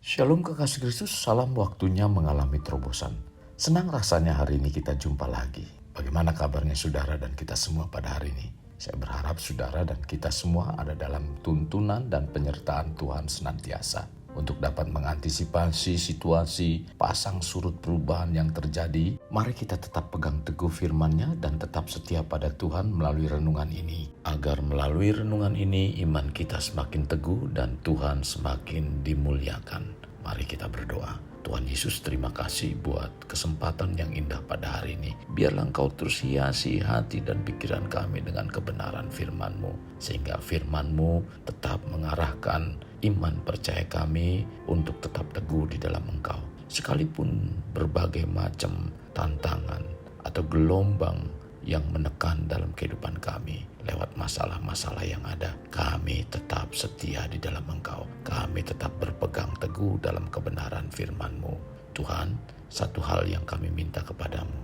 Shalom kekasih Kristus, salam waktunya mengalami terobosan. Senang rasanya hari ini kita jumpa lagi. Bagaimana kabarnya saudara dan kita semua pada hari ini? Saya berharap saudara dan kita semua ada dalam tuntunan dan penyertaan Tuhan senantiasa untuk dapat mengantisipasi situasi pasang surut perubahan yang terjadi. Mari kita tetap pegang teguh firman-Nya dan tetap setia pada Tuhan melalui renungan ini. Agar melalui renungan ini iman kita semakin teguh dan Tuhan semakin dimuliakan. Mari kita berdoa. Tuhan Yesus, terima kasih buat kesempatan yang indah pada hari ini. Biarlah Engkau terus hiasi hati dan pikiran kami dengan kebenaran firman-Mu. Sehingga firman-Mu tetap mengarahkan iman percaya kami untuk tetap teguh di dalam Engkau. Sekalipun berbagai macam tantangan atau gelombang yang menekan dalam kehidupan kami lewat masalah-masalah yang ada, kami tetap setia di dalam Engkau. Kami tetap berpegang teguh dalam kebenaran firman-Mu. Tuhan, satu hal yang kami minta kepadamu,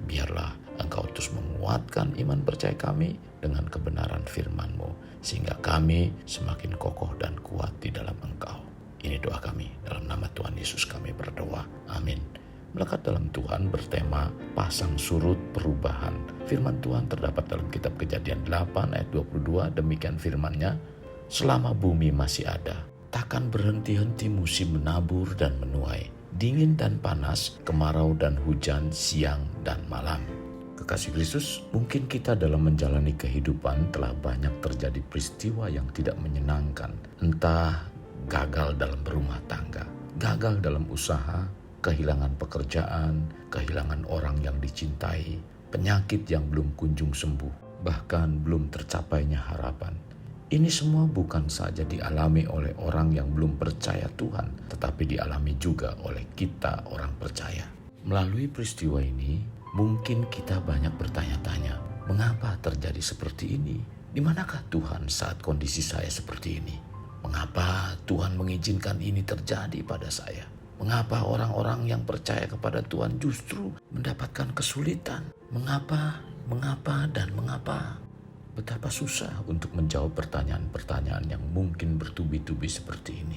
biarlah Engkau terus menguatkan iman percaya kami dengan kebenaran firman-Mu, sehingga kami semakin kokoh dan kuat di dalam Engkau. Ini doa kami, dalam nama Tuhan Yesus kami berdoa. Amin. Melekat dalam Tuhan bertema pasang surut perubahan. Firman Tuhan terdapat dalam kitab Kejadian 8 ayat 22. Demikian firman-Nya, selama bumi masih ada, takkan berhenti-henti musim menabur dan menuai, dingin dan panas, kemarau dan hujan, siang dan malam. Kekasih Kristus, mungkin kita dalam menjalani kehidupan telah banyak terjadi peristiwa yang tidak menyenangkan. Entah gagal dalam berumah tangga, gagal dalam usaha, kehilangan pekerjaan, kehilangan orang yang dicintai, penyakit yang belum kunjung sembuh, bahkan belum tercapainya harapan. Ini semua bukan saja dialami oleh orang yang belum percaya Tuhan, tetapi dialami juga oleh kita orang percaya. Melalui peristiwa ini, mungkin kita banyak bertanya-tanya, mengapa terjadi seperti ini? Di manakah Tuhan saat kondisi saya seperti ini? Mengapa Tuhan mengizinkan ini terjadi pada saya? Mengapa orang-orang yang percaya kepada Tuhan justru mendapatkan kesulitan? Mengapa, dan mengapa? Betapa susah untuk menjawab pertanyaan-pertanyaan yang mungkin bertubi-tubi seperti ini.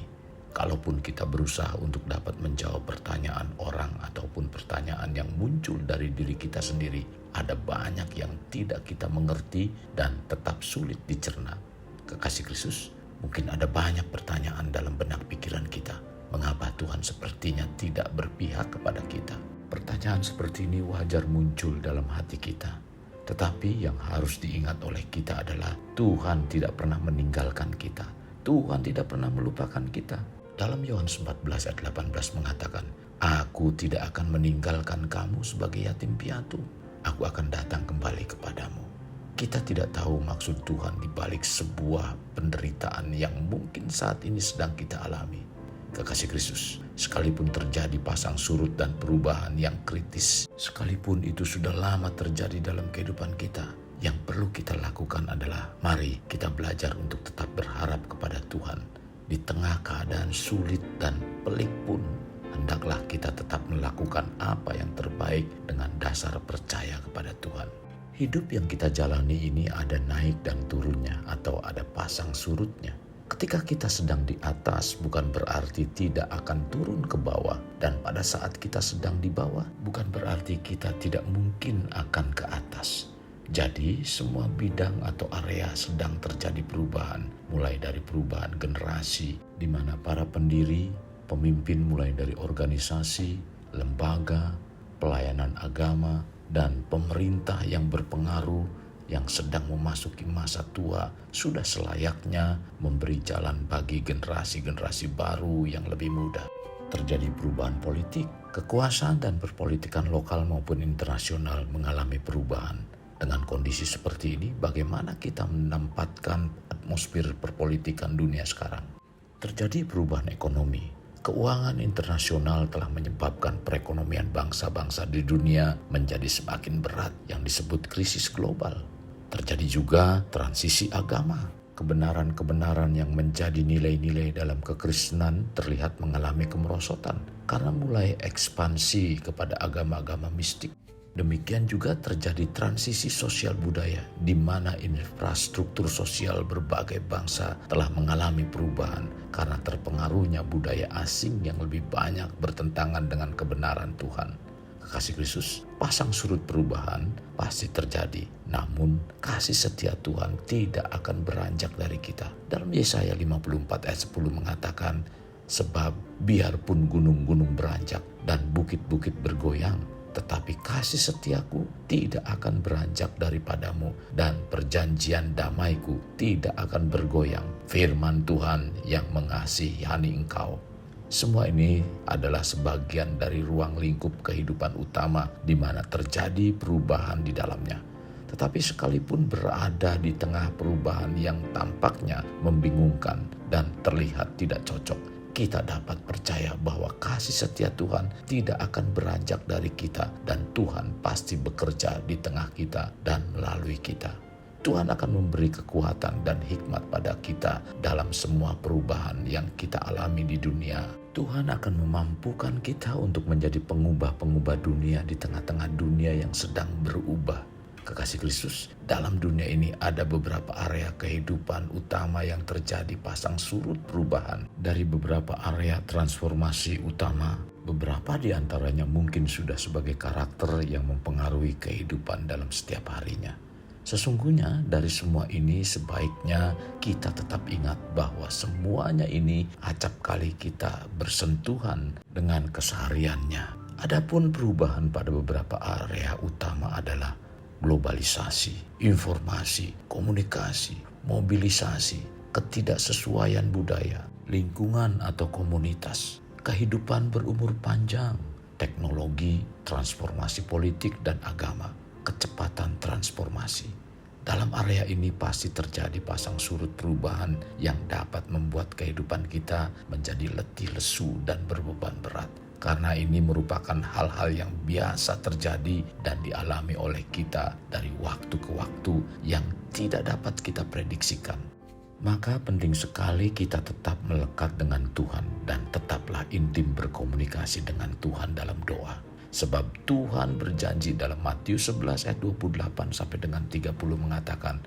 Kalaupun kita berusaha untuk dapat menjawab pertanyaan orang ataupun pertanyaan yang muncul dari diri kita sendiri, ada banyak yang tidak kita mengerti dan tetap sulit dicerna. Kekasih Kristus, mungkin ada banyak pertanyaan dalam benak pikiran kita. Mengapa Tuhan sepertinya tidak berpihak kepada kita? Pertanyaan seperti ini wajar muncul dalam hati kita. Tetapi yang harus diingat oleh kita adalah Tuhan tidak pernah meninggalkan kita. Tuhan tidak pernah melupakan kita. Dalam Yohanes 14 ayat 18 mengatakan, Aku tidak akan meninggalkan kamu sebagai yatim piatu. Aku akan datang kembali kepadamu. Kita tidak tahu maksud Tuhan di balik sebuah penderitaan yang mungkin saat ini sedang kita alami. Kekasih Kristus, sekalipun terjadi pasang surut dan perubahan yang kritis, sekalipun itu sudah lama terjadi dalam kehidupan kita, yang perlu kita lakukan adalah mari kita belajar untuk tetap berharap kepada Tuhan. Di tengah keadaan sulit dan pelik pun, hendaklah kita tetap melakukan apa yang terbaik dengan dasar percaya kepada Tuhan. Hidup yang kita jalani ini ada naik dan turunnya atau ada pasang surutnya. Ketika kita sedang di atas bukan berarti tidak akan turun ke bawah, dan pada saat kita sedang di bawah bukan berarti kita tidak mungkin akan ke atas. Jadi semua bidang atau area sedang terjadi perubahan, mulai dari perubahan generasi di mana para pendiri, pemimpin mulai dari organisasi, lembaga, pelayanan agama, dan pemerintah yang berpengaruh yang sedang memasuki masa tua sudah selayaknya memberi jalan bagi generasi-generasi baru yang lebih muda. Terjadi perubahan politik, kekuasaan dan perpolitikan lokal maupun internasional mengalami perubahan. Dengan kondisi seperti ini, bagaimana kita menempatkan atmosfer perpolitikan dunia sekarang? Terjadi perubahan ekonomi. Keuangan internasional telah menyebabkan perekonomian bangsa-bangsa di dunia menjadi semakin berat yang disebut krisis global. Terjadi juga transisi agama. Kebenaran-kebenaran yang menjadi nilai-nilai dalam kekristenan terlihat mengalami kemerosotan karena mulai ekspansi kepada agama-agama mistik. Demikian juga terjadi transisi sosial budaya di mana infrastruktur sosial berbagai bangsa telah mengalami perubahan karena terpengaruhnya budaya asing yang lebih banyak bertentangan dengan kebenaran Tuhan. Kekasih Kristus, pasang surut perubahan pasti terjadi. Namun kasih setia Tuhan tidak akan beranjak dari kita. Dalam Yesaya 54 ayat 10 mengatakan, sebab biarpun gunung-gunung beranjak dan bukit-bukit bergoyang, tetapi kasih setiaku tidak akan beranjak daripadamu dan perjanjian damaiku tidak akan bergoyang. Firman Tuhan yang mengasihani engkau. Semua ini adalah sebagian dari ruang lingkup kehidupan utama di mana terjadi perubahan di dalamnya. Tetapi sekalipun berada di tengah perubahan yang tampaknya membingungkan dan terlihat tidak cocok, kita dapat percaya bahwa kasih setia Tuhan tidak akan beranjak dari kita dan Tuhan pasti bekerja di tengah kita dan melalui kita. Tuhan akan memberi kekuatan dan hikmat pada kita dalam semua perubahan yang kita alami di dunia. Tuhan akan memampukan kita untuk menjadi pengubah-pengubah dunia di tengah-tengah dunia yang sedang berubah. Kekasih Kristus, dalam dunia ini ada beberapa area kehidupan utama yang terjadi pasang surut perubahan. Dari beberapa area transformasi utama, beberapa di antaranya mungkin sudah sebagai karakter yang mempengaruhi kehidupan dalam setiap harinya. Sesungguhnya dari semua ini sebaiknya kita tetap ingat bahwa semuanya ini acap kali kita bersentuhan dengan kesehariannya. Adapun perubahan pada beberapa area utama adalah globalisasi, informasi, komunikasi, mobilisasi, ketidaksesuaian budaya, lingkungan atau komunitas, kehidupan berumur panjang, teknologi, transformasi politik dan agama, kecepatan transformasi. Dalam area ini pasti terjadi pasang surut perubahan yang dapat membuat kehidupan kita menjadi letih lesu dan berbeban berat. Karena ini merupakan hal-hal yang biasa terjadi dan dialami oleh kita dari waktu ke waktu yang tidak dapat kita prediksikan. Maka penting sekali kita tetap melekat dengan Tuhan dan tetaplah intim berkomunikasi dengan Tuhan dalam doa. Sebab Tuhan berjanji dalam Matius 11 ayat 28 sampai dengan 30 mengatakan,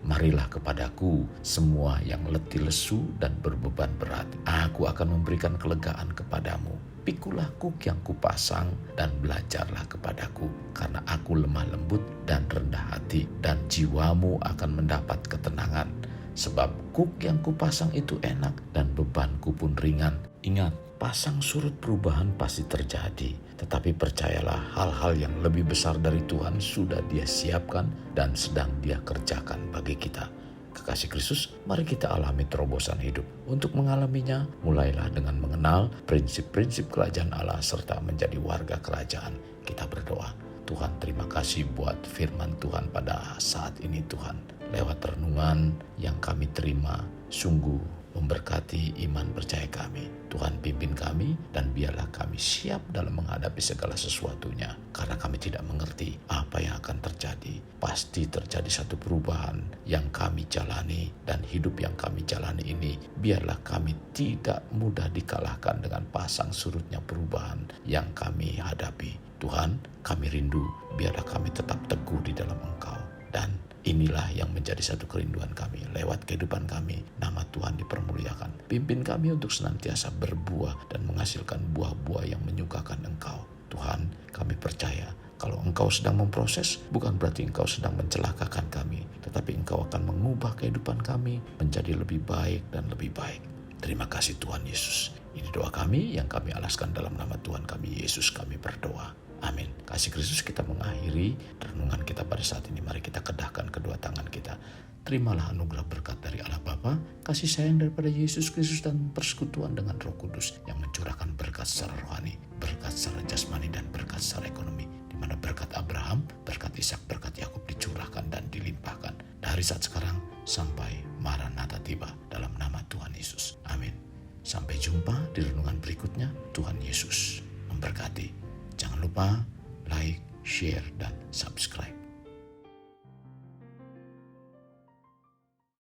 marilah kepadaku semua yang letih lesu dan berbeban berat. Aku akan memberikan kelegaan kepadamu. Pikulah kuk yang kupasang dan belajarlah kepadaku. Karena aku lemah lembut dan rendah hati dan jiwamu akan mendapat ketenangan. Sebab kuk yang kupasang itu enak dan bebanku pun ringan. Ingat, pasang surut perubahan pasti terjadi. Tetapi percayalah hal-hal yang lebih besar dari Tuhan sudah Dia siapkan dan sedang Dia kerjakan bagi kita. Kekasih Kristus, mari kita alami terobosan hidup. Untuk mengalaminya, mulailah dengan mengenal prinsip-prinsip kerajaan Allah serta menjadi warga kerajaan. Kita berdoa. Tuhan, terima kasih buat firman Tuhan pada saat ini Tuhan. Lewat renungan yang kami terima, sungguh memberkati iman percaya kami. Tuhan pimpin kami dan biarlah kami siap dalam menghadapi segala sesuatunya. Karena kami tidak mengerti apa yang akan terjadi. Pasti terjadi satu perubahan yang kami jalani dan hidup yang kami jalani ini. Biarlah kami tidak mudah dikalahkan dengan pasang surutnya perubahan yang kami hadapi. Tuhan, kami rindu biarlah kami tetap teguh di dalam Engkau. Dan inilah yang menjadi satu kerinduan kami. Lewat kehidupan kami, nama Tuhan dipermuliakan. Pimpin kami untuk senantiasa berbuah dan menghasilkan buah-buah yang menyukakan Engkau. Tuhan, kami percaya kalau Engkau sedang memproses, bukan berarti Engkau sedang mencelakakan kami. Tetapi Engkau akan mengubah kehidupan kami menjadi lebih baik dan lebih baik. Terima kasih Tuhan Yesus. Ini doa kami yang kami alaskan dalam nama Tuhan kami Yesus kami berdoa. Amin. Kasih Kristus, kita mengakhiri renungan kita pada saat ini. Mari kita kedahkan kedua tangan kita. Terimalah anugerah berkat dari Allah Bapa, kasih sayang daripada Yesus Kristus dan persekutuan dengan Roh Kudus yang mencurahkan berkat secara rohani, berkat secara jasmani dan berkat secara ekonomi. Di mana berkat Abraham, berkat Ishak, berkat Yakub dicurahkan dan dilimpahkan dari saat sekarang sampai Maranatha tiba dalam nama Tuhan Yesus. Amin. Sampai jumpa di renungan berikutnya. Tuhan Yesus memberkati. Jangan lupa like, share, dan subscribe.